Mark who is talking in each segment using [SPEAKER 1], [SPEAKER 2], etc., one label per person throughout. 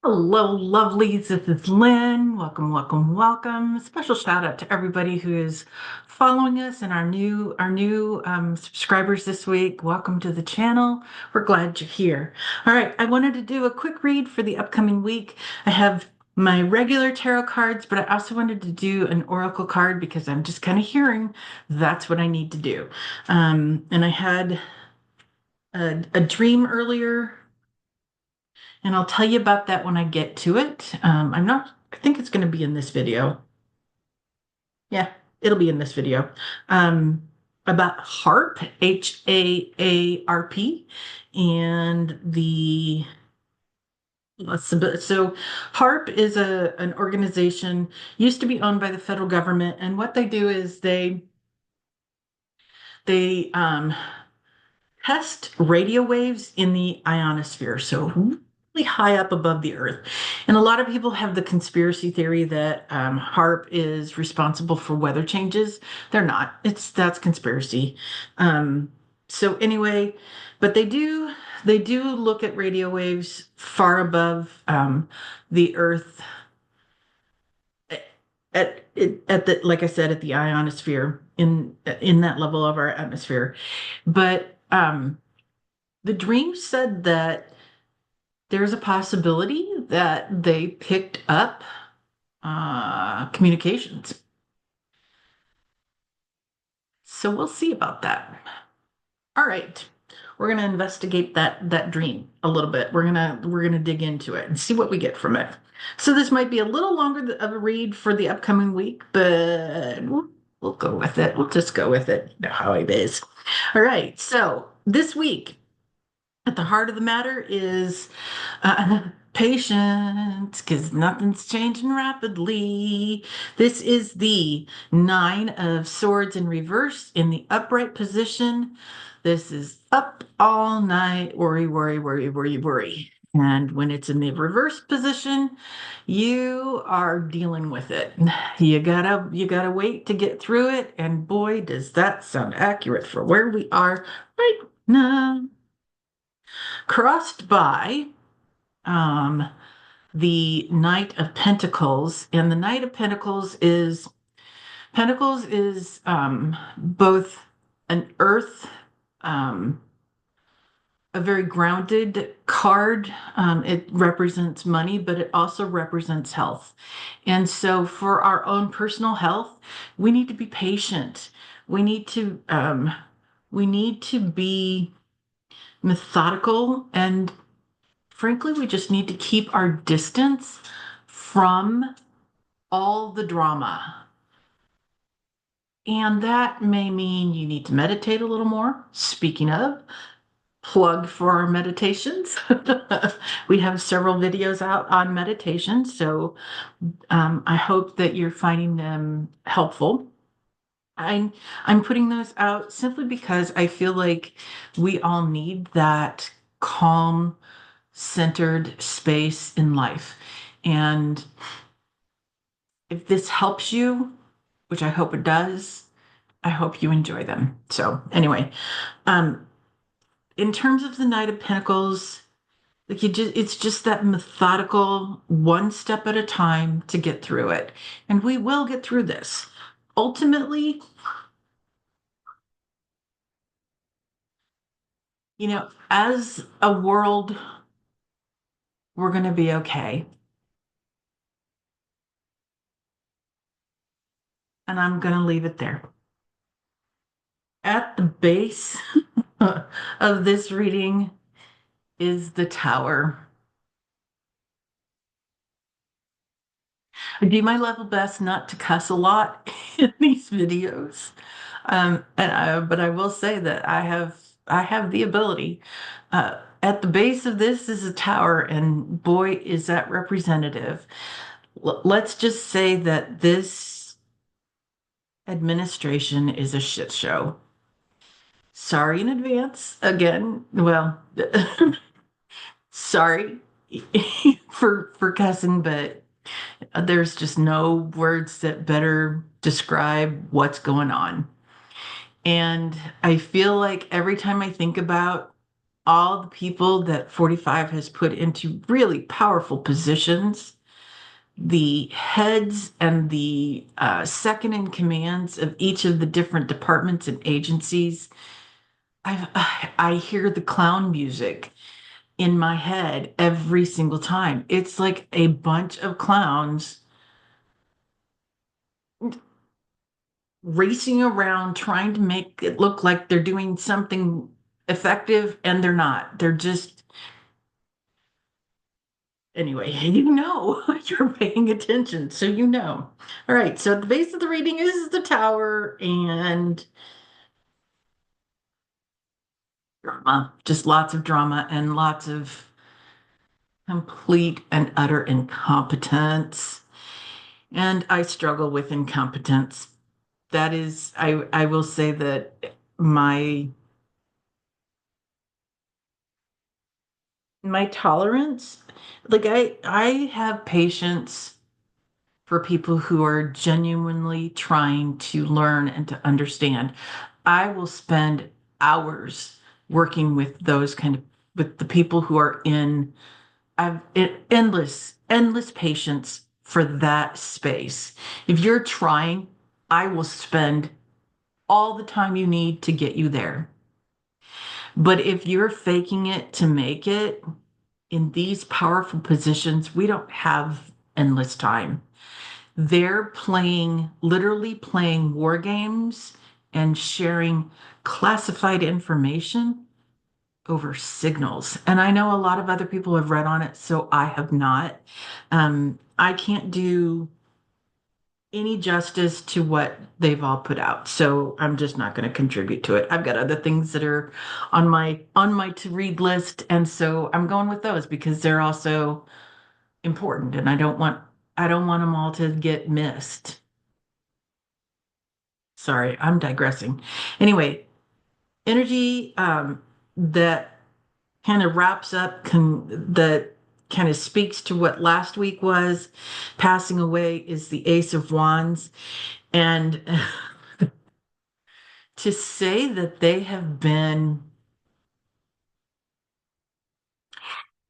[SPEAKER 1] Hello, lovelies. This is Lynn. Welcome, welcome, welcome. Special shout out to everybody who is following us and our new subscribers this week. Welcome to the channel. We're glad you're here. All right, I wanted to do a quick read for the upcoming week. I have my regular tarot cards, but I also wanted to do an oracle card because I'm just kind of hearing that's what I need to do. And I had a dream earlier, and I'll tell you about that when I get to it. I think it's going to be in this video. Yeah, it'll be in this video. Um, about HARP, HAARP, and so HARP is an organization used to be owned by the federal government, and what they do is they test radio waves in the ionosphere, so really high up above the Earth. And a lot of people have the conspiracy theory that HARP is responsible for weather changes. They're not. That's conspiracy. Um, so anyway, but they do look at radio waves far above the Earth at the like I said at the ionosphere in that level of our atmosphere. But the dream said that there's a possibility that they picked up communications. So we'll see about that. All right. We're gonna investigate that dream a little bit. We're gonna dig into it and see what we get from it. So this might be a little longer of a read for the upcoming week, but we'll go with it. We'll just go with it. You know how it is. All right. So this week, at the heart of the matter is patience, because nothing's changing rapidly. This is the Nine of Swords in reverse in the upright position. This is up all night, worry, worry, worry, worry, worry. And when it's in the reverse position, you are dealing with it. You gotta wait to get through it. And boy, does that sound accurate for where we are right now. Crossed by um, the Knight of Pentacles, and the Knight of Pentacles is both an earth, um, a very grounded card. It represents money, but it also represents health. And so, for our own personal health, we need to be patient. We need to we need to be methodical, and frankly, we just need to keep our distance from all the drama. And that may mean you need to meditate a little more. Speaking of, plug for our meditations. We have several videos out on meditation, so I hope that you're finding them helpful. I'm I'm putting those out simply because I feel like we all need that calm, centered space in life. And if this helps you, which I hope it does, I hope you enjoy them. So anyway, um, in terms of the Knight of Pentacles, like it's just that methodical, one step at a time to get through it. And we will get through this. Ultimately, as a world, we're going to be okay. And I'm going to leave it there. At the base of this reading is the Tower. I do my level best not to cuss a lot in these videos. But I will say that I have the ability. At the base of this is a tower, and boy, is that representative. Let's just say that this administration is a shit show. Sorry in advance. Again, well, sorry for cussing, but there's just no words that better describe what's going on. And I feel like every time I think about all the people that 45 has put into really powerful positions, the heads and the second in commands of each of the different departments and agencies. I hear the clown music in my head every single time. It's like a bunch of clowns racing around trying to make it look like they're doing something effective, and they're not. They're just, anyway, you're paying attention, so you know. All right, so the base of the reading is the tower and drama, just lots of drama and lots of complete and utter incompetence. And I struggle with incompetence. That is, I will say that my my tolerance, like I have patience for people who are genuinely trying to learn and to understand. I will spend hours working with those kind of with the people who are in I've endless patience for that space. If you're trying, I will spend all the time you need to get you there. But if you're faking it to make it in these powerful positions, we don't have endless time. They're playing, literally playing war games and sharing classified information over signals. And I know a lot of other people have read on it, so I have not. I can't do any justice to what they've all put out, so I'm just not going to contribute to it. I've got other things that are on my to read list, and so I'm going with those because they're also important, and I don't want them all to get missed. Sorry, I'm digressing. Anyway, energy that kind of wraps up that kind of speaks to what last week was. Passing away is the Ace of Wands. And to say that they have been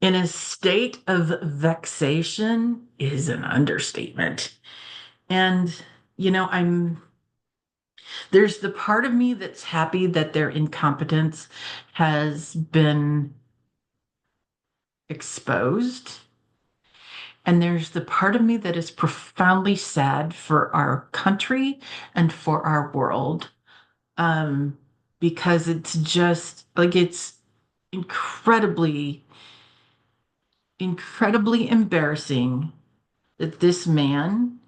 [SPEAKER 1] in a state of vexation is an understatement. And, there's the part of me that's happy that their incompetence has been exposed. And there's the part of me that is profoundly sad for our country and for our world. Um, because it's just like it's incredibly, incredibly embarrassing that this man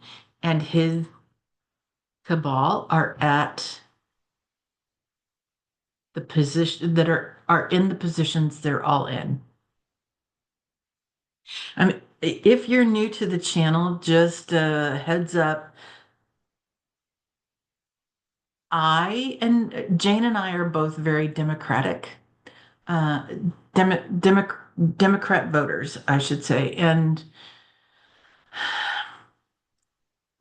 [SPEAKER 1] and his cabal are at the position that are in the positions they're all in. I mean, if you're new to the channel, just heads up, I and Jane and I are both very democratic, uh, Democrat voters, I should say, and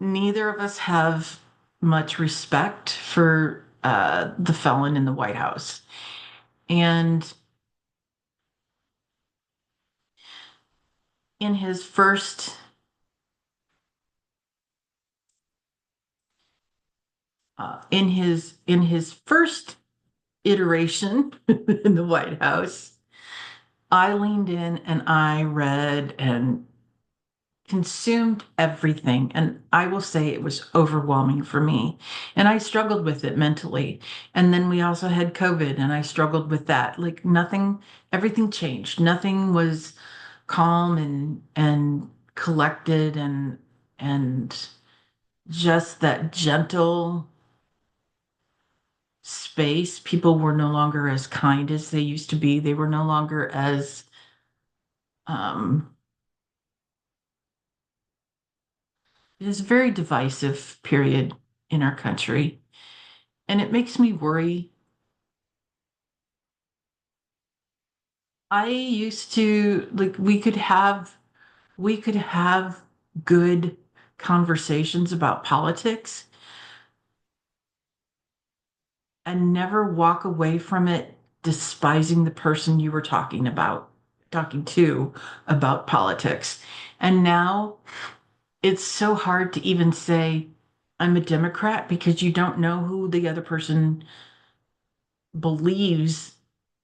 [SPEAKER 1] neither of us have much respect for the felon in the White House. And in his first in his first iteration in the White House, I leaned in and I read and consumed everything. And I will say it was overwhelming for me. And I struggled with it mentally. And then we also had COVID and I struggled with that. Like nothing, everything changed. Nothing was calm and collected and just that gentle space. People were no longer as kind as they used to be. They were no longer as um it is a very divisive period in our country. And it makes me worry. I used to like we could have good conversations about politics and never walk away from it despising the person you were talking to about politics. And now it's so hard to even say, I'm a Democrat because you don't know who the other person believes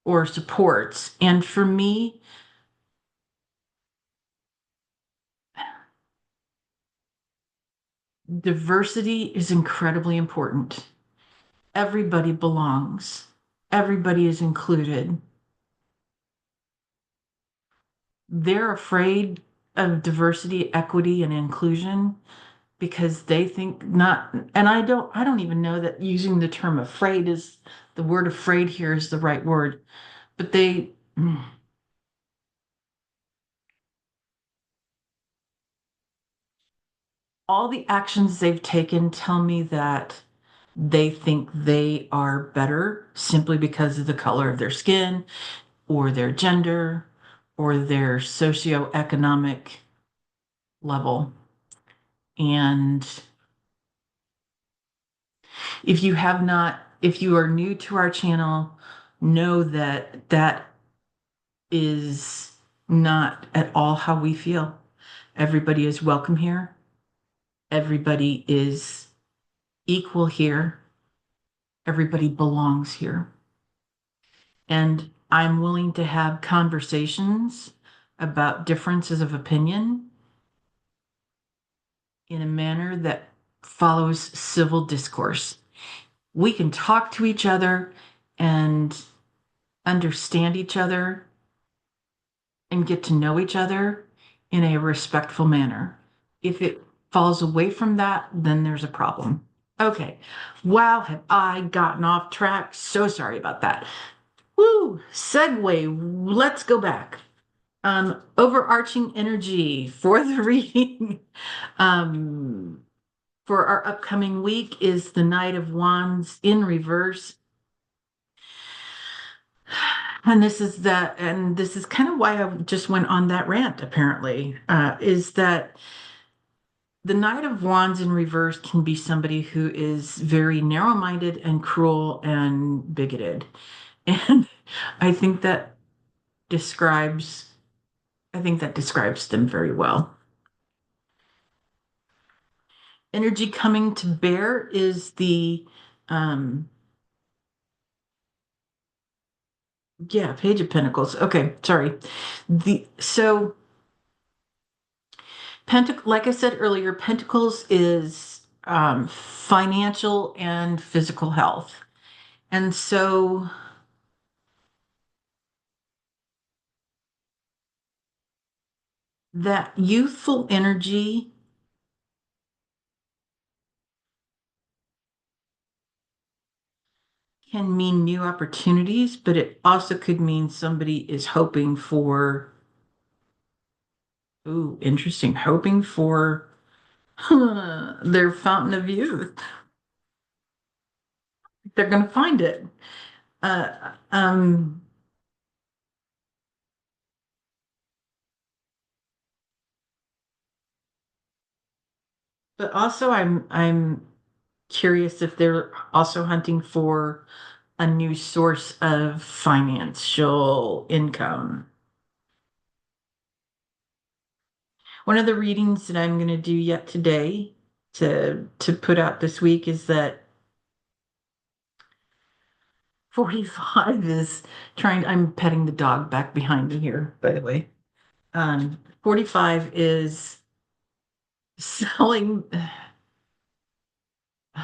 [SPEAKER 1] or supports. And for me, diversity is incredibly important. Everybody belongs, everybody is included. They're afraid of diversity, equity, and inclusion because they think not, and I don't even know that using the term afraid is the word afraid here is the right word, but all the actions they've taken tell me that they think they are better simply because of the color of their skin or their gender or their socioeconomic level. And if you are new to our channel, know that that is not at all how we feel. Everybody is welcome here. Everybody is equal here. Everybody belongs here. And I'm willing to have conversations about differences of opinion in a manner that follows civil discourse. We can talk to each other and understand each other and get to know each other in a respectful manner. If it falls away from that, then there's a problem. Okay. Wow, have I gotten off track? So sorry about that. Woo! Segue. Let's go back. Overarching energy for the reading for our upcoming week is the Knight of Wands in reverse. And this is kind of why I just went on that rant, apparently, is that the Knight of Wands in reverse can be somebody who is very narrow-minded and cruel and bigoted. And I think that describes, I think that describes them very well. Energy coming to bear is the, yeah, Page of Pentacles. Okay, sorry. So like I said earlier, Pentacles is financial and physical health. And so that youthful energy can mean new opportunities, but it also could mean somebody is hoping for, ooh, interesting, hoping for their fountain of youth. They're going to find it. Uh, um, but also I'm curious if they're also hunting for a new source of financial income. One of the readings that I'm going to do yet today to put out this week is that 45 is I'm petting the dog back behind me here, by the way. 45 is selling, God,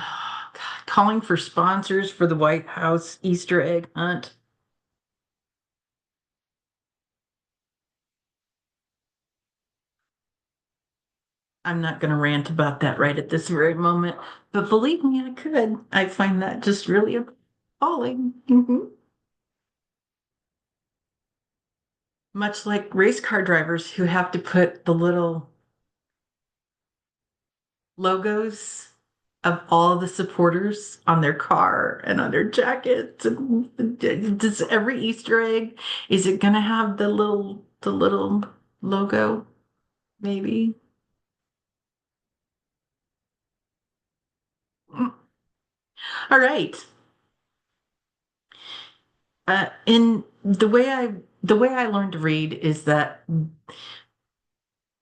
[SPEAKER 1] calling for sponsors for the White House Easter egg hunt. I'm not going to rant about that right at this very moment, but believe me, I could. I find that just really appalling. Much like race car drivers who have to put the little logos of all of the supporters on their car and on their jackets. And does every Easter egg, is it going to have the little logo? Maybe. All right. In the way I learned to read is that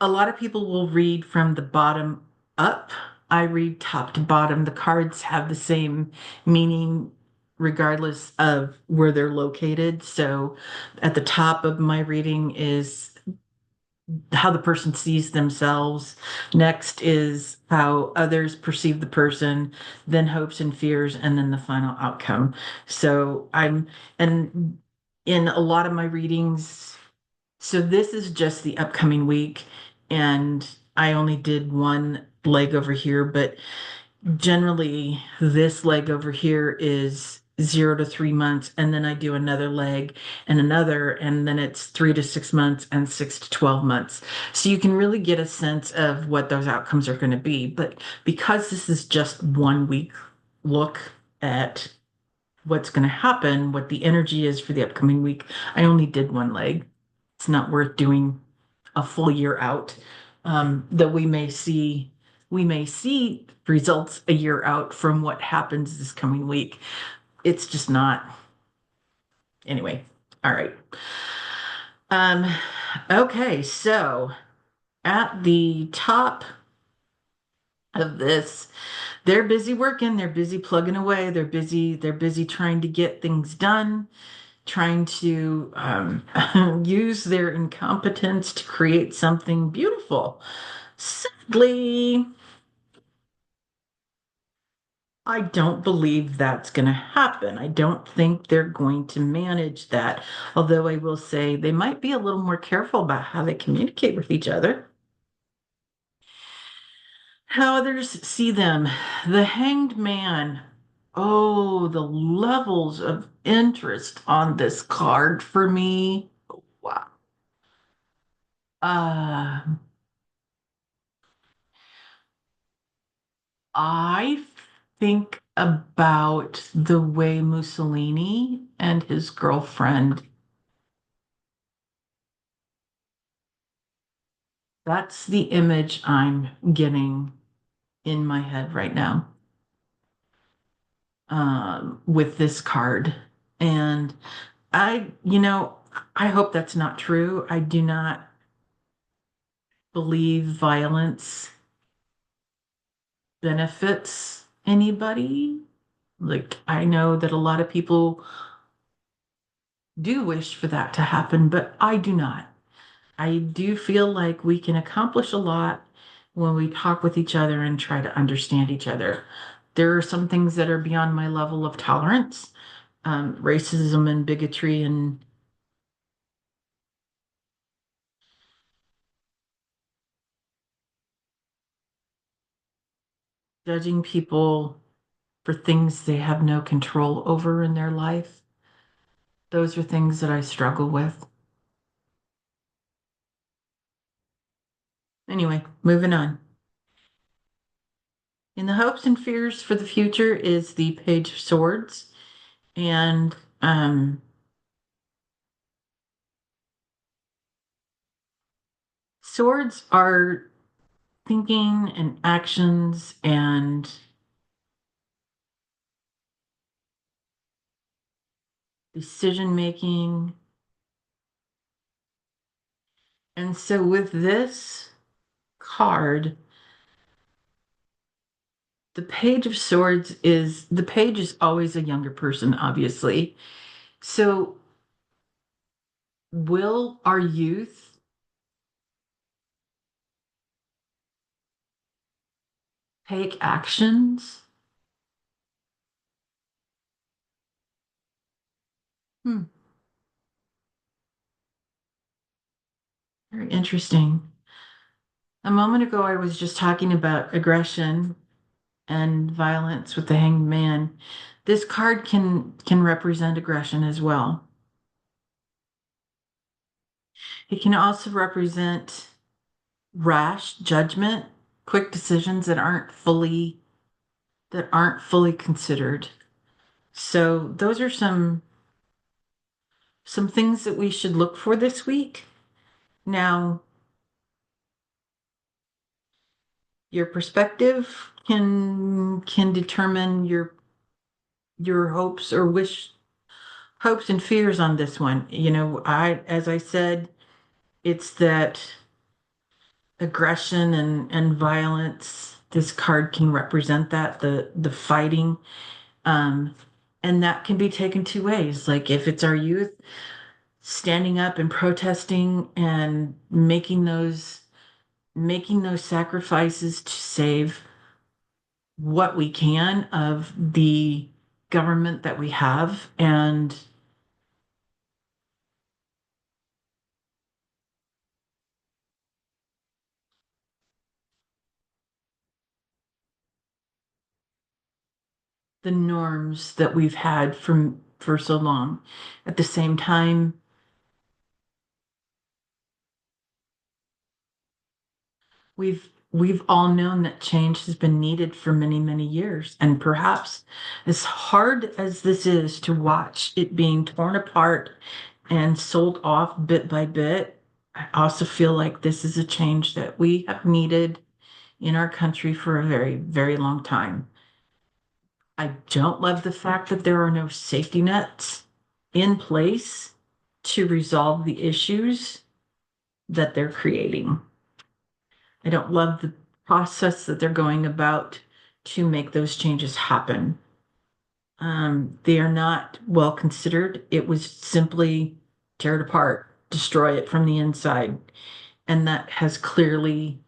[SPEAKER 1] a lot of people will read from the bottom up. I read top to bottom. The cards have the same meaning regardless of where they're located. So at the top of my reading is how the person sees themselves. Next is how others perceive the person, then hopes and fears, and then the final outcome. So and in a lot of my readings, so this is just the upcoming week, and I only did one leg over here, but generally this leg over here is 0 to 3 months, and then I do another leg and another, and then it's 3 to 6 months and 6 to 12 months. So you can really get a sense of what those outcomes are going to be. But because this is just 1 week look at what's going to happen, what the energy is for the upcoming week, I only did one leg. It's not worth doing a full year out. That we may see results a year out from what happens this coming week. It's just not. Anyway, all right. Um, okay, so at the top of this, they're busy working, they're busy plugging away, they're busy trying to get things done, trying to use their incompetence to create something beautiful. Sadly, I don't believe that's going to happen. I don't think they're going to manage that. Although I will say they might be a little more careful about how they communicate with each other, how others see them. The Hanged Man. Oh, the levels of interest on this card for me. Wow. Uh, I think about the way Mussolini and his girlfriend. That's the image I'm getting in my head right now, with this card. And I hope that's not true. I do not believe violence benefits anybody. Like, I know that a lot of people do wish for that to happen, but I do not. I do feel like we can accomplish a lot when we talk with each other and try to understand each other. There are some things that are beyond my level of tolerance, racism and bigotry and judging people for things they have no control over in their life. Those are things that I struggle with. Anyway, moving on. In the hopes and fears for the future is the Page of Swords. And swords are thinking and actions and decision making. And so with this card, the page is always a younger person, obviously. So will our youth take actions? Hmm, very interesting. A moment ago, I was just talking about aggression and violence with the Hanged Man. This card can represent aggression as well. It can also represent rash judgment, quick decisions that aren't fully considered. So those are some things that we should look for this week. Now, your perspective can determine your hopes or hopes and fears on this one. As I said, it's that aggression and violence. This card can represent that, the fighting. Um, and that can be taken two ways. Like if it's our youth standing up and protesting and making those sacrifices to save what we can of the government that we have, and the norms that we've had for so long. At the same time, we've all known that change has been needed for many, many years. And perhaps as hard as this is to watch it being torn apart and sold off bit by bit, I also feel like this is a change that we have needed in our country for a very, very long time. I don't love the fact that there are no safety nets in place to resolve the issues that they're creating. I don't love the process that they're going about to make those changes happen. They are not well considered. It was simply tear it apart, destroy it from the inside. And that has clearly,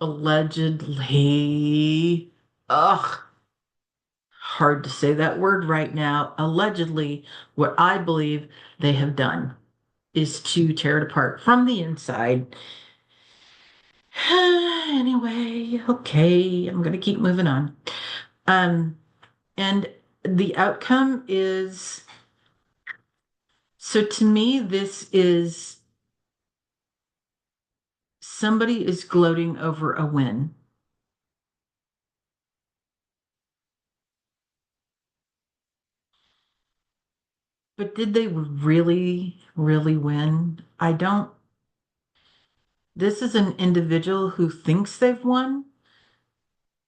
[SPEAKER 1] allegedly, ugh, hard to say that word right now. Allegedly, what I believe they have done is to tear it apart from the inside. Anyway, okay, I'm gonna keep moving on. Um, and the outcome is, so to me, this is somebody is gloating over a win. But did they really, really win? I don't. This is an individual who thinks they've won,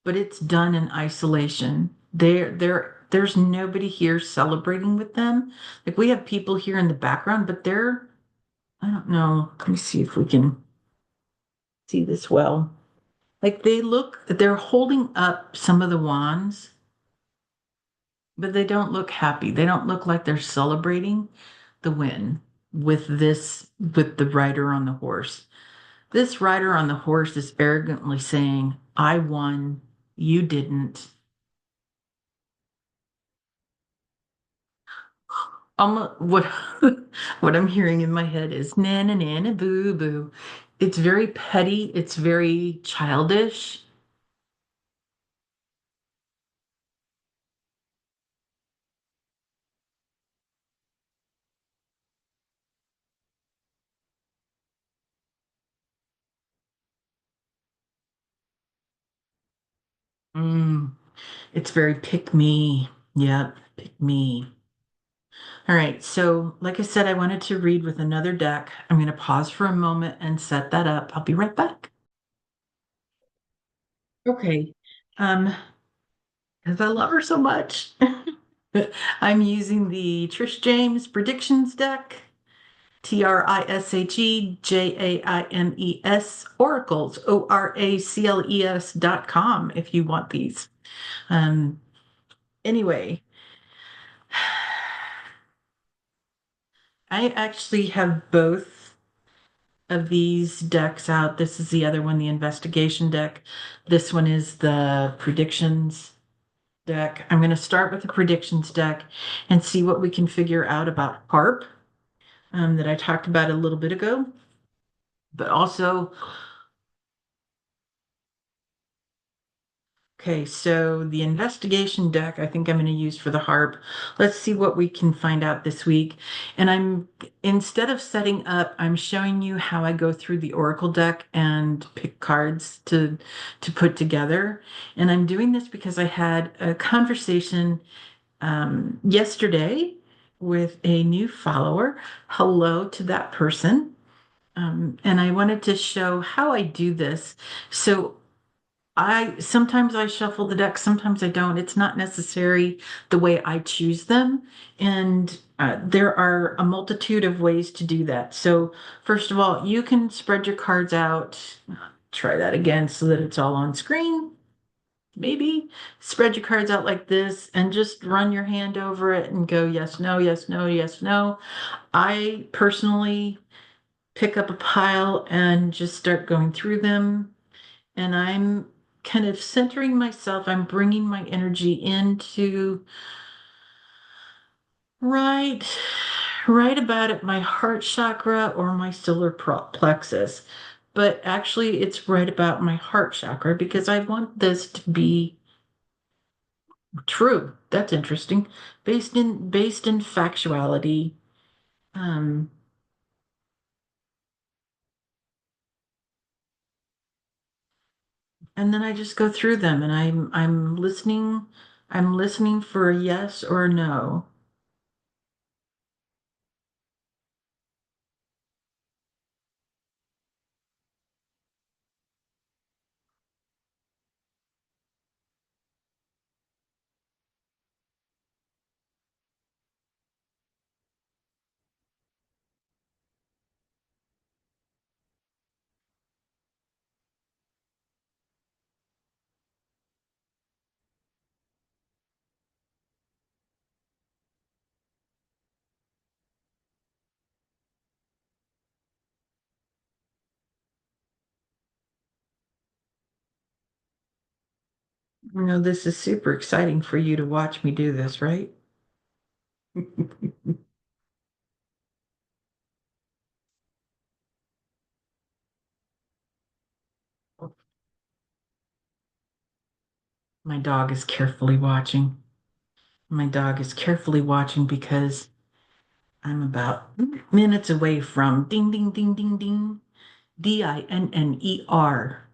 [SPEAKER 1] but it's done in isolation. There's nobody here celebrating with them. Like we have people here in the background, but I don't know. Let me see if we can see this well. Like they're holding up some of the wands, but they don't look happy. They don't look like they're celebrating the win with the rider on the horse. This rider on the horse is arrogantly saying, I won, you didn't. What what I'm hearing in my head is na na na na boo boo. It's very petty, it's very childish. Mm, it's very pick me. Yep, pick me. All right, so like I said, I wanted to read with another deck. I'm going to pause for a moment and set that up. I'll be right back. Okay. Um, because I love her so much. I'm using the Trish James Predictions deck, TRISHEJAIMES Oracles, ORACLES.com if you want these. Um, anyway, I actually have both of these decks out. This is the other one, the investigation deck. This one is the predictions deck. I'm going to start with the predictions deck and see what we can figure out about HARP that I talked about a little bit ago. But also, okay, so the investigation deck I think I'm going to use for the harp. Let's see what we can find out this week. And instead of setting up, I'm showing you how I go through the Oracle deck and pick cards to put together. And I'm doing this because I had a conversation yesterday with a new follower. Hello to that person. And I wanted to show how I do this. So I sometimes I shuffle the deck, sometimes I don't. It's not necessary the way I choose them. And there are a multitude of ways to do that. So, first of all, you can spread your cards out. Try that again so that it's all on screen. Maybe spread your cards out like this and just run your hand over it and go yes, no, yes, no, yes, no. I personally pick up a pile and just start going through them. And I'm kind of centering myself. I'm bringing my energy into right, right about at my heart chakra or my solar plexus. But actually, it's right about my heart chakra because I want this to be true. That's interesting. Based in factuality. Um, and then I just go through them and I'm listening for a yes or a no. You know, this is super exciting for you to watch me do this, right? My dog is carefully watching. My dog is carefully watching because I'm about minutes away from ding, ding, ding, ding, ding, DINNER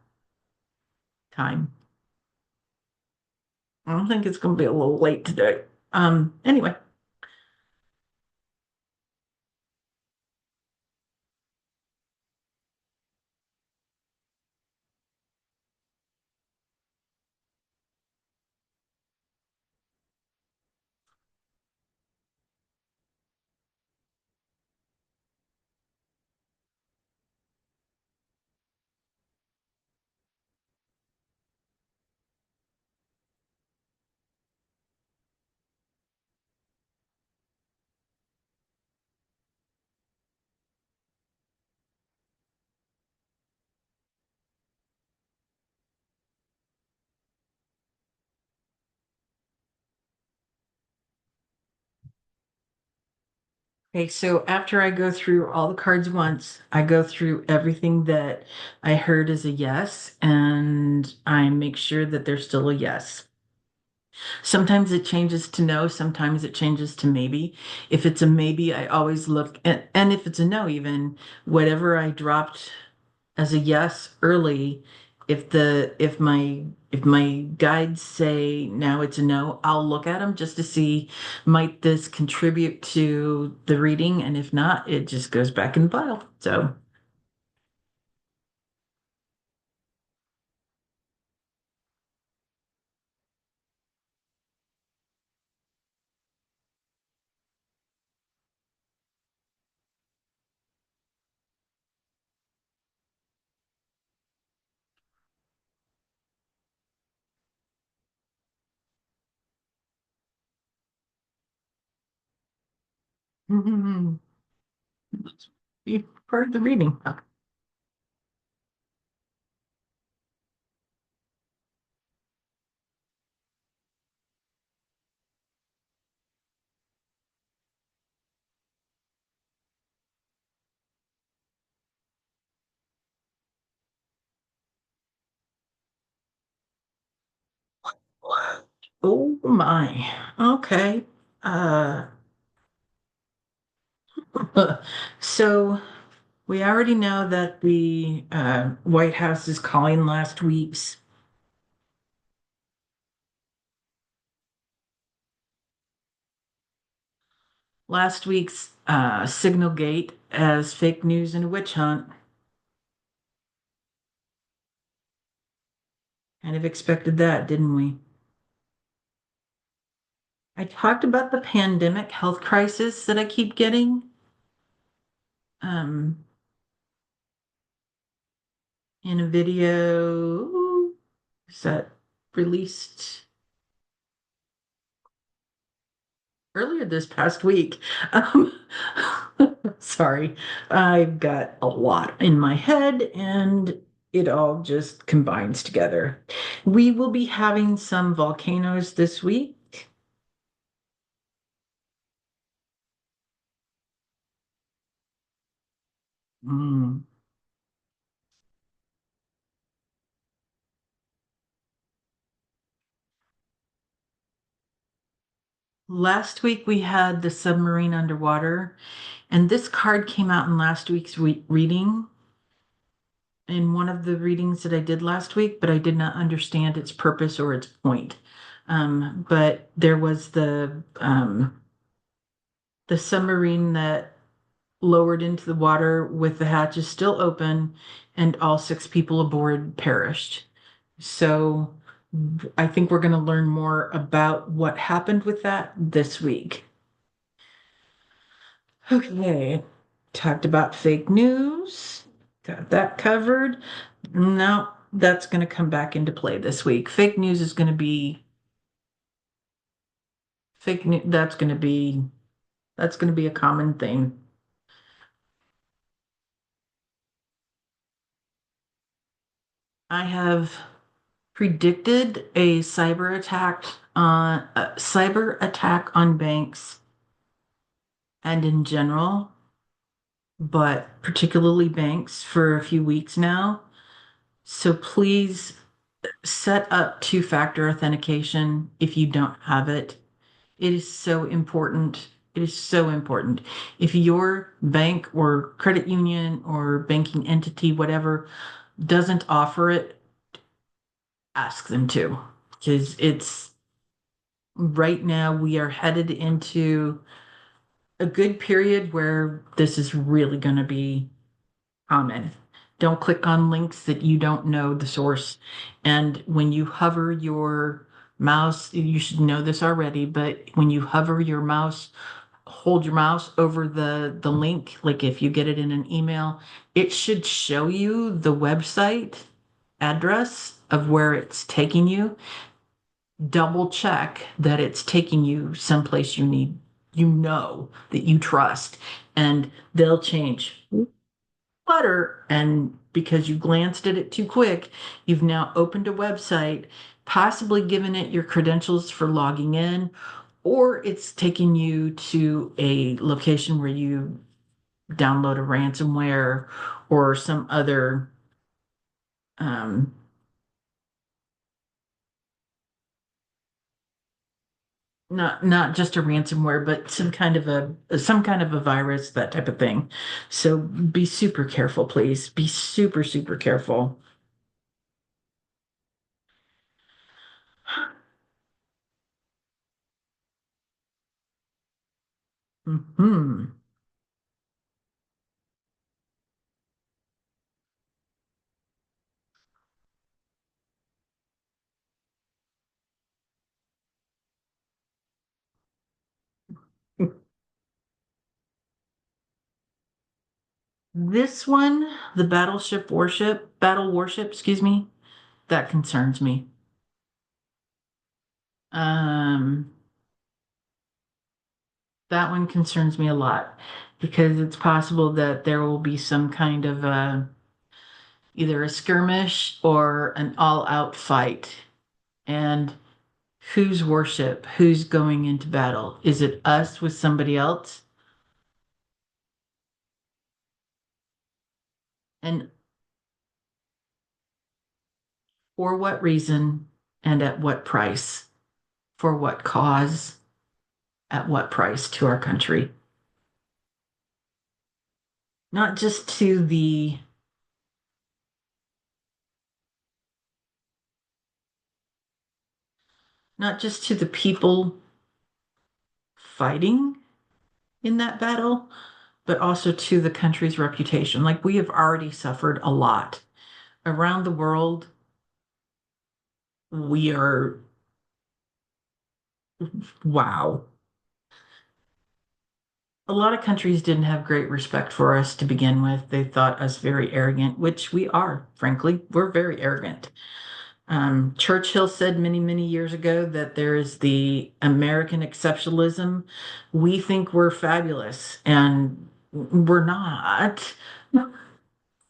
[SPEAKER 1] time. I don't think it's going to be a little late today. Anyway, okay, so after I go through all the cards once, I go through everything that I heard as a yes, and I make sure that there's still a yes. Sometimes it changes to no, sometimes it changes to maybe. If it's a maybe, I always look and if it's a no, even whatever I dropped as a yes early, if my guides say now it's a no, I'll look at them just to see might this contribute to the reading, and if not, it just goes back in the pile. So, mhm, be part of the reading. Oh my. Okay. Uh, so we already know that the White House is calling last week's Signal Gate as fake news and a witch hunt. Kind of expected that, didn't we? I talked about the pandemic health crisis that I keep getting um, in a video that released earlier this past week. Um, sorry, I've got a lot in my head and it all just combines together. We will be having some volcanoes this week. Mm. Last week we had the submarine underwater, and this card came out in last week's reading, in one of the readings that I did last week, but I did not understand its purpose or its point. But there was the submarine that lowered into the water with the hatches still open, and all six people aboard perished. So I think we're going to learn more about what happened with that this week. Okay, talked about fake news, got that covered. Now that's going to come back into play this week. Fake news is going to be fake news. That's going to be a common thing. I have predicted a cyber attack on banks and in general, but particularly banks for a few weeks now. So please set up two-factor authentication if you don't have it. It is so important. It is so important. If your bank or credit union or banking entity, whatever, doesn't offer it, ask them to. Because it's right now we are headed into a good period where this is really going to be common. Don't click on links that you don't know the source. And when you hover your mouse, you should know this already, but when you hover your mouse, hold your mouse over the link, like if you get it in an email, it should show you the website address of where it's taking you. Double check that it's taking you someplace that you trust, and they'll change clutter, and because you glanced at it too quick, you've now opened a website, possibly given it your credentials for logging in, or it's taking you to a location where you download a ransomware or some other um, not just a ransomware, but some kind of a virus, that type of thing. So be super careful, please. Be super, super careful. Mhm. This one, the battle warship, excuse me, that concerns me. Um, that one concerns me a lot because it's possible that there will be some kind of either a skirmish or an all-out fight. And whose warship? Who's going into battle? Is it us with somebody else? And for what reason and at what price? For what cause? At what price to our country? Not just to the not just to the people fighting in that battle, but also to the country's reputation. Like we have already suffered a lot around the world. We are, wow. A lot of countries didn't have great respect for us to begin with. They thought us very arrogant, which we are, frankly. We're very arrogant. Churchill said many, many years ago that there is the American exceptionalism. We think we're fabulous, and we're not.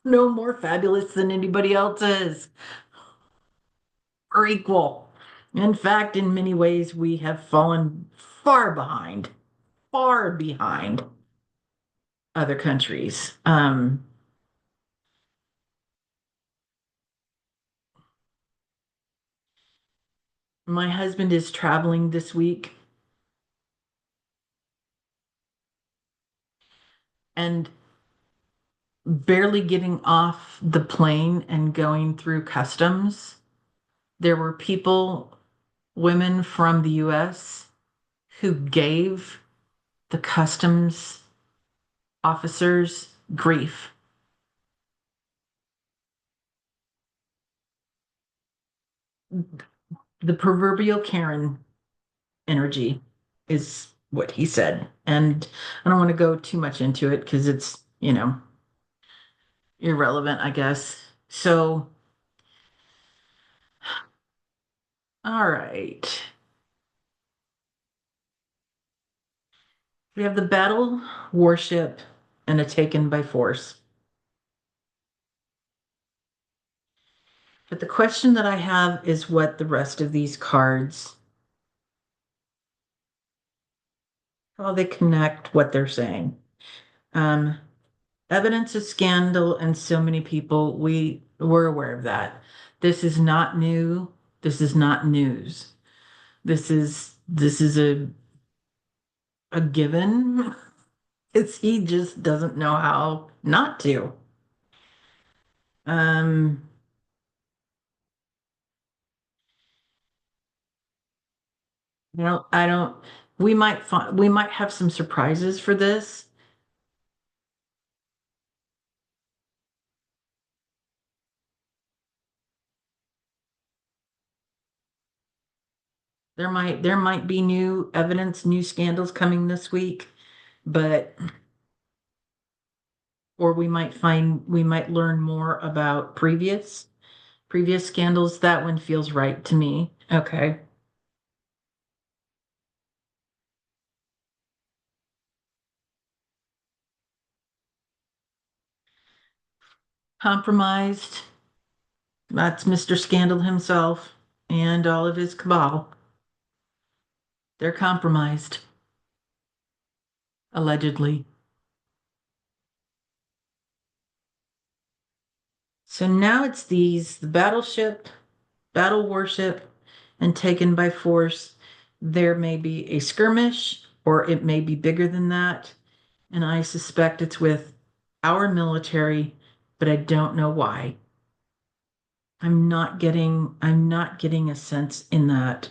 [SPEAKER 1] No more fabulous than anybody else is. We're equal. In fact, in many ways, we have fallen far behind other countries. My husband is traveling this week, and barely getting off the plane and going through customs, there were people, women from the US, who gave the customs officers grief. The proverbial Karen energy is what he said. And I don't want to go too much into it because it's, irrelevant, I guess. So, all right. We have the battle, warship, and a taken by force. But the question that I have is what the rest of these cards, how they connect what they're saying. Um, Evidence of scandal and so many people, we were aware of that. This is not new. This is not news. This is a given. It's he just doesn't know how not to. Um, I don't. We might have some surprises for this. There might be new evidence, new scandals coming this week, but or we might learn more about previous scandals. That one feels right to me. Okay. Compromised. That's Mr. Scandal himself and all of his cabal. They're compromised, allegedly. So now it's the battleship, battle warship, and taken by force. There may be a skirmish, or it may be bigger than that. And I suspect it's with our military, but I don't know why. I'm not getting a sense in that.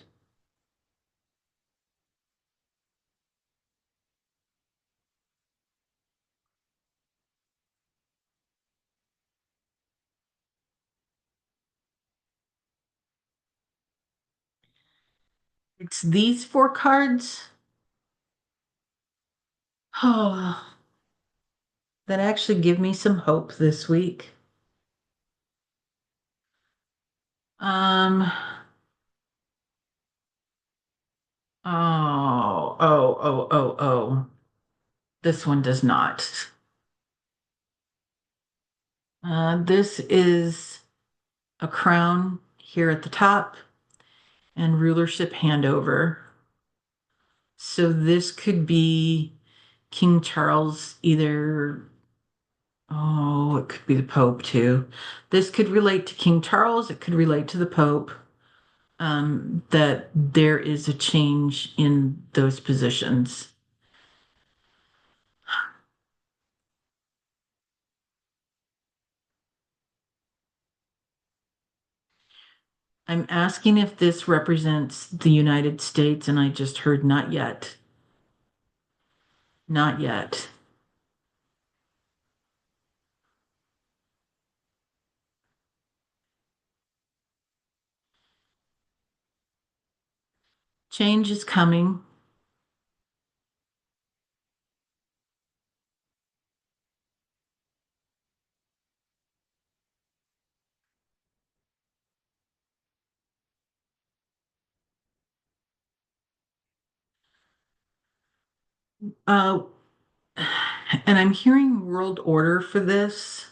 [SPEAKER 1] It's these four cards. Oh, that actually give me some hope this week. Um, oh. This one does not. This is a crown here at the top and rulership handover. So this could be King Charles, either, oh, it could be the Pope too. This could relate to King Charles, it could relate to the Pope, that there is a change in those positions. I'm asking if this represents the United States, and I just heard not yet. Not yet. Change is coming. Uh, and I'm hearing world order for this,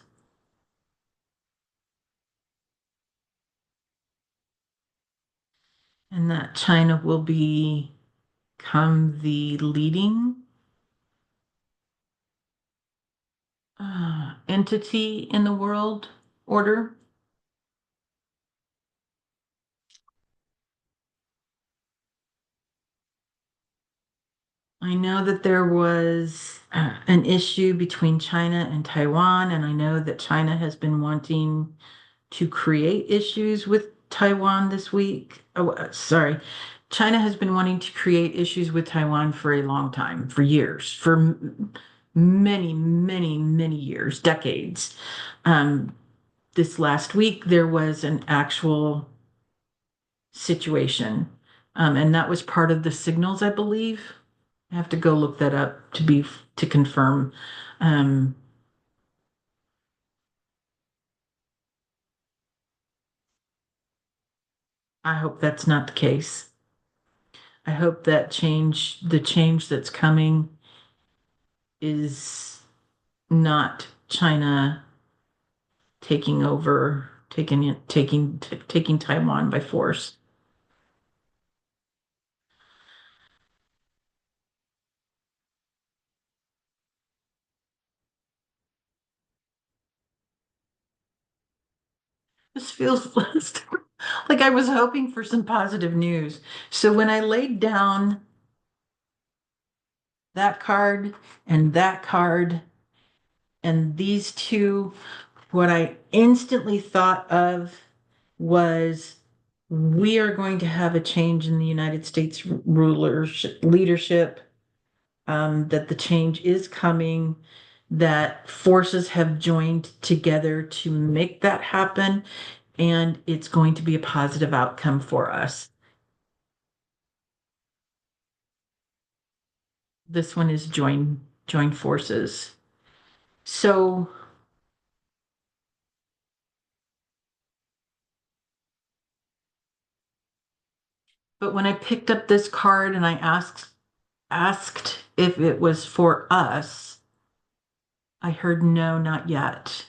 [SPEAKER 1] and that China will become the leading entity in the world order. I know that there was an issue between China and Taiwan, and I know that China has been wanting to create issues with Taiwan this week. Oh, sorry. China has been wanting to create issues with Taiwan for a long time, for years, for many, many, many years, decades. Um, this last week, there was an actual situation, and that was part of the signals, I believe. I have to go look that up to confirm. Um, I hope that's not the case. I hope that the change that's coming is not China taking over, taking Taiwan by force. This feels like I was hoping for some positive news. So when I laid down that card and that card and these two, what I instantly thought of was we are going to have a change in the United States leadership, that the change is coming, that forces have joined together to make that happen, and it's going to be a positive outcome for us. This one is join forces. So, but when I picked up this card and I asked if it was for us, I heard no, not yet.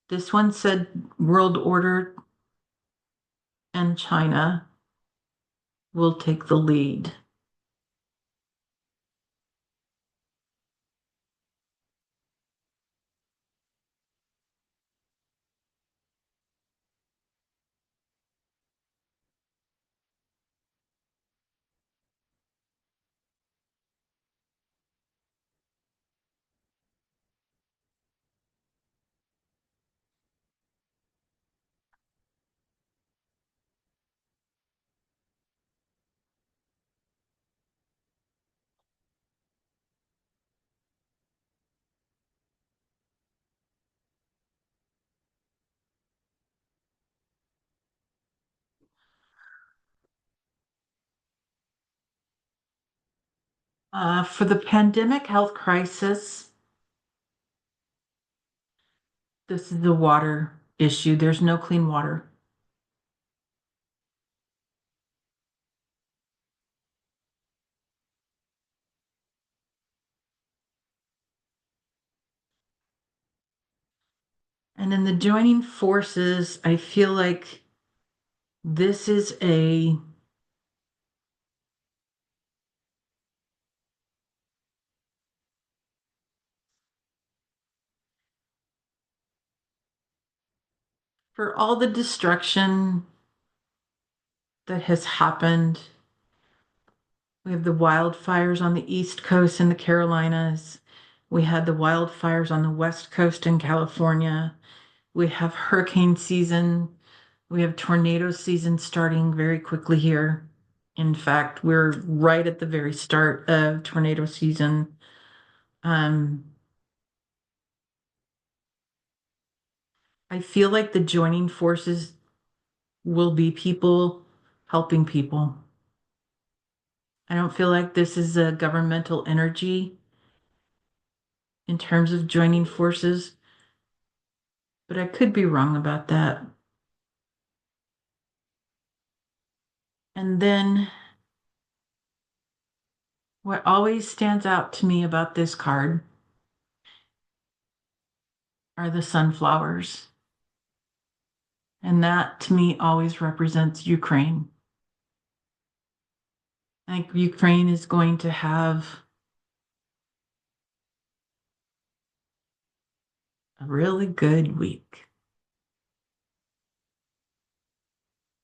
[SPEAKER 1] This one said world order and China will take the lead. For the pandemic health crisis, this is the water issue. There's no clean water. And in the joining forces, I feel like this is for all the destruction that has happened. We have the wildfires on the East Coast in the Carolinas. We had the wildfires on the West Coast in California. We have hurricane season. We have tornado season starting very quickly here. In fact, we're right at the very start of tornado season. Um, I feel like the joining forces will be people helping people. I don't feel like this is a governmental energy in terms of joining forces, but I could be wrong about that. And then what always stands out to me about this card are the sunflowers. And that to me always represents Ukraine. I think Ukraine is going to have a really good week.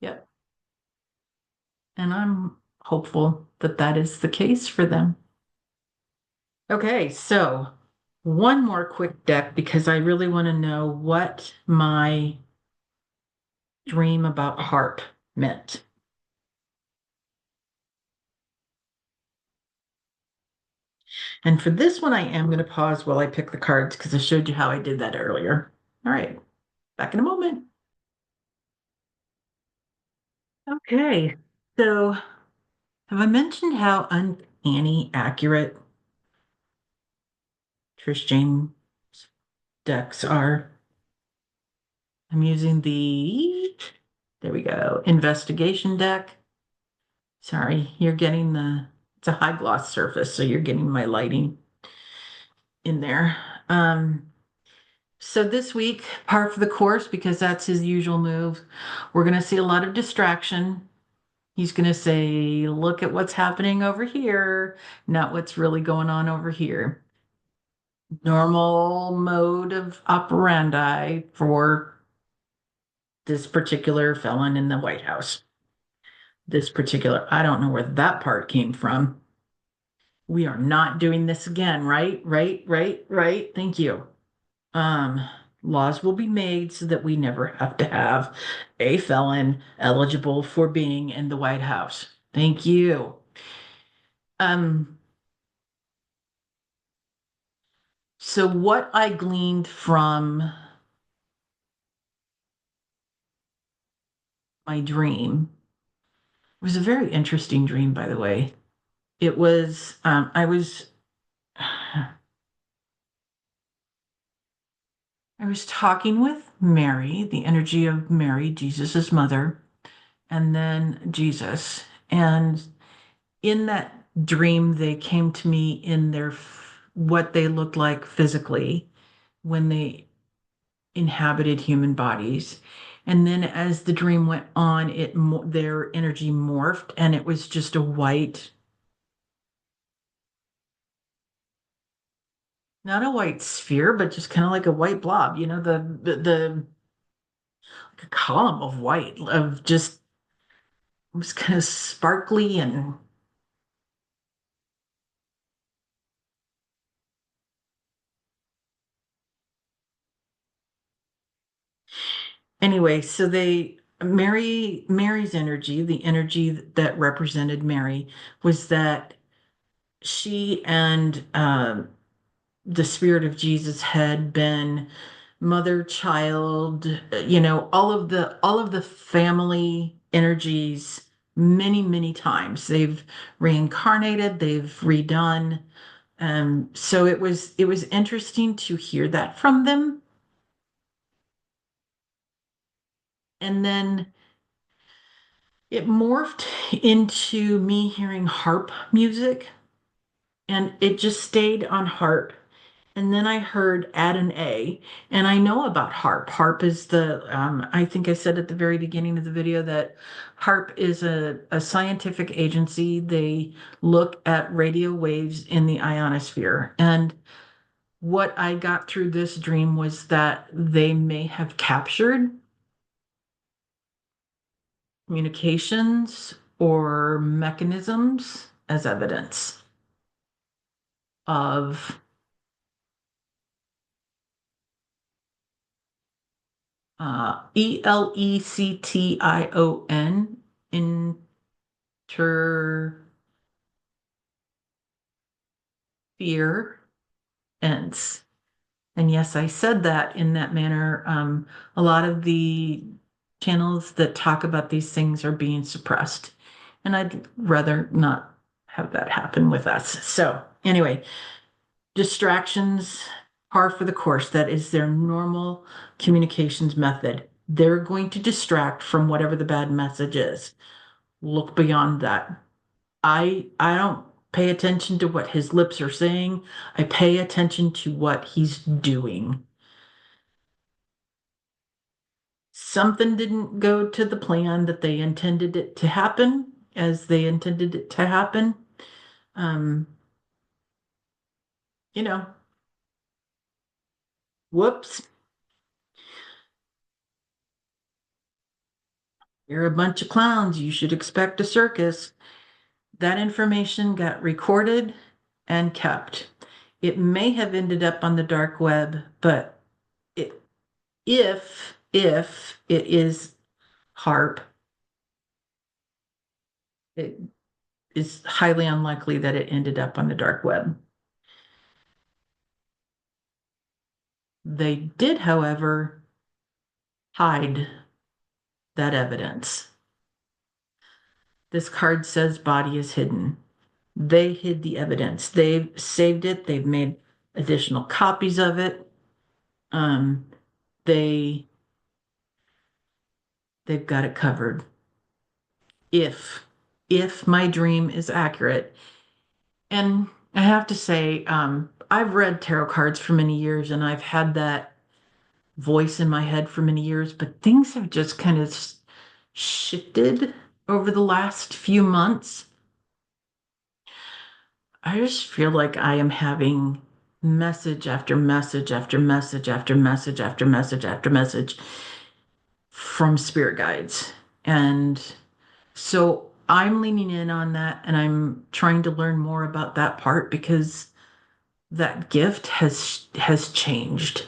[SPEAKER 1] Yep. And I'm hopeful that that is the case for them. Okay, so one more quick deck because I really want to know what my dream about harp meant. And for this one, I am going to pause while I pick the cards because I showed you how I did that earlier. All right, back in a moment. Okay, so have I mentioned how uncanny accurate Trish James decks are? I'm using there we go, investigation deck. Sorry, you're getting it's a high gloss surface, so you're getting my lighting in there. Um, so this week, par for the course, because that's his usual move, we're going to see a lot of distraction. He's going to say, look at what's happening over here, not what's really going on over here. Normal mode of operandi for this particular felon in the White House. I don't know where that part came from. We are not doing this again, right? Right, right, right. Thank you. Um, Laws will be made so that we never have to have a felon eligible for being in the White House. Thank you. Um, so what I gleaned from my dream was a very interesting dream, by the way. It was, I was talking with Mary, the energy of Mary, Jesus's mother, and then Jesus. And in that dream, they came to me in what they looked like physically when they inhabited human bodies. And then as the dream went on, their energy morphed, and it was just a white, not a white sphere, but just kind of like a white blob. The like a column of white of just it was kind of sparkly and anyway, so Mary's energy, the energy that represented Mary, was that she and the spirit of Jesus had been mother, child, all of the family energies many, many times. They've reincarnated, they've redone. So it was interesting to hear that from them. And then it morphed into me hearing harp music, and it just stayed on harp. And then I heard add an A, and I know about harp. Harp is I think I said at the very beginning of the video that harp is a scientific agency. They look at radio waves in the ionosphere. And what I got through this dream was that they may have captured communications or mechanisms as evidence of Electron interference. And yes, I said that in that manner. A lot of the channels that talk about these things are being suppressed. And I'd rather not have that happen with us. So, anyway, distractions par for the course. That is their normal communications method. They're going to distract from whatever the bad message is. Look beyond that. I don't pay attention to what his lips are saying. I pay attention to what he's doing. Something didn't go to the plan that they intended it to happen, as they intended it to happen. Um, you know, whoops, you're a bunch of clowns. You should expect a circus. That information got recorded and kept. It may have ended up on the dark web, but it, if it is HARP, it is highly unlikely that it ended up on the dark web. They did, however, hide that evidence. This card says body is hidden. They hid the evidence. They've saved it. They've made additional copies of it. Um, they they've got it covered. If my dream is accurate, and I have to say, I've read tarot cards for many years, and I've had that voice in my head for many years, but things have just kind of shifted over the last few months. I just feel like I am having message after message after message after message after message after message from spirit guides. And so I'm leaning in on that, and I'm trying to learn more about that part because that gift has changed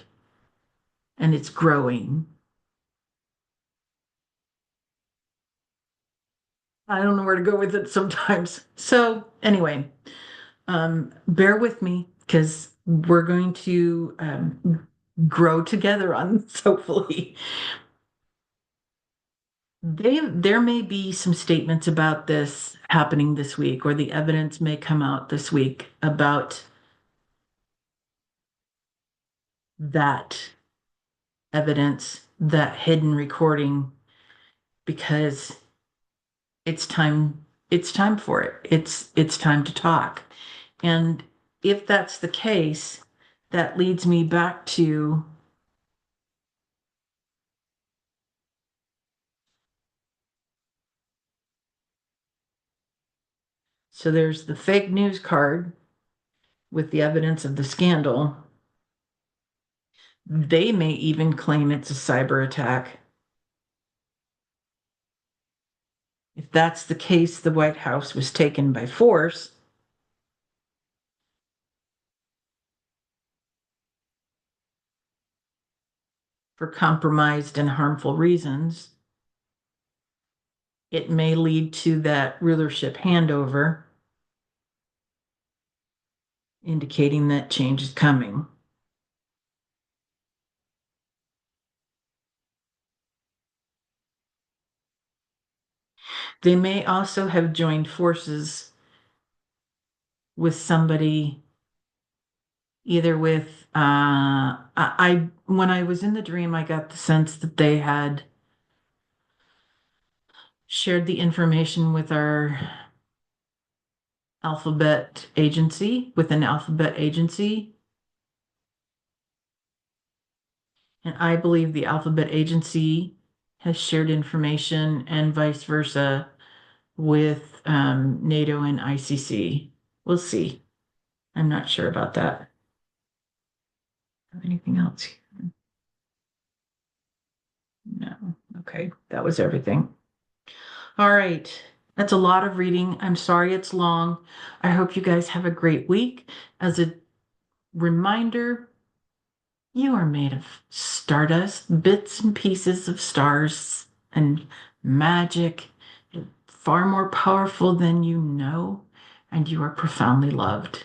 [SPEAKER 1] and it's growing. I don't know where to go with it sometimes. So anyway, bear with me because we're going to grow together on this, hopefully. There may be some statements about this happening this week, or the evidence may come out this week about that evidence, that hidden recording, because it's time for it. It's time to talk. And if that's the case, that leads me back to so there's the fake news card with the evidence of the scandal. They may even claim it's a cyber attack. If that's the case, the White House was taken by force. For compromised and harmful reasons. It may lead to that rulership handover, indicating that change is coming. They may also have joined forces with somebody, either with I when I was in the dream, I got the sense that they had shared the information with our alphabet agency, with an alphabet agency. And I believe the alphabet agency has shared information and vice versa with NATO and ICC. We'll see. I'm not sure about that. Anything else? No. Okay, that was everything. All right. That's a lot of reading. I'm sorry it's long. I hope you guys have a great week. As a reminder, you are made of stardust, bits and pieces of stars and magic. You're far more powerful than you know, and you are profoundly loved.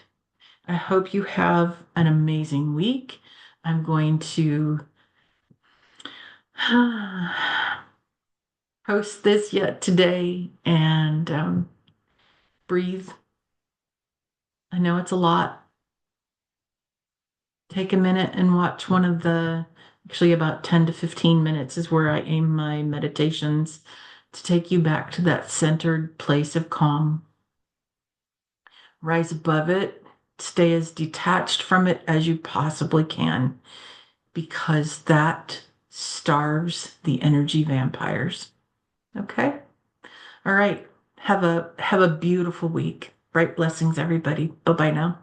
[SPEAKER 1] I hope you have an amazing week. I'm going to post this yet today, and breathe. I know it's a lot. Take a minute and watch one of the, actually about 10 to 15 minutes is where I aim my meditations to take you back to that centered place of calm. Rise above it, stay as detached from it as you possibly can, because that starves the energy vampires. Okay? All right. Have a beautiful week. Bright blessings, everybody. Bye-bye now.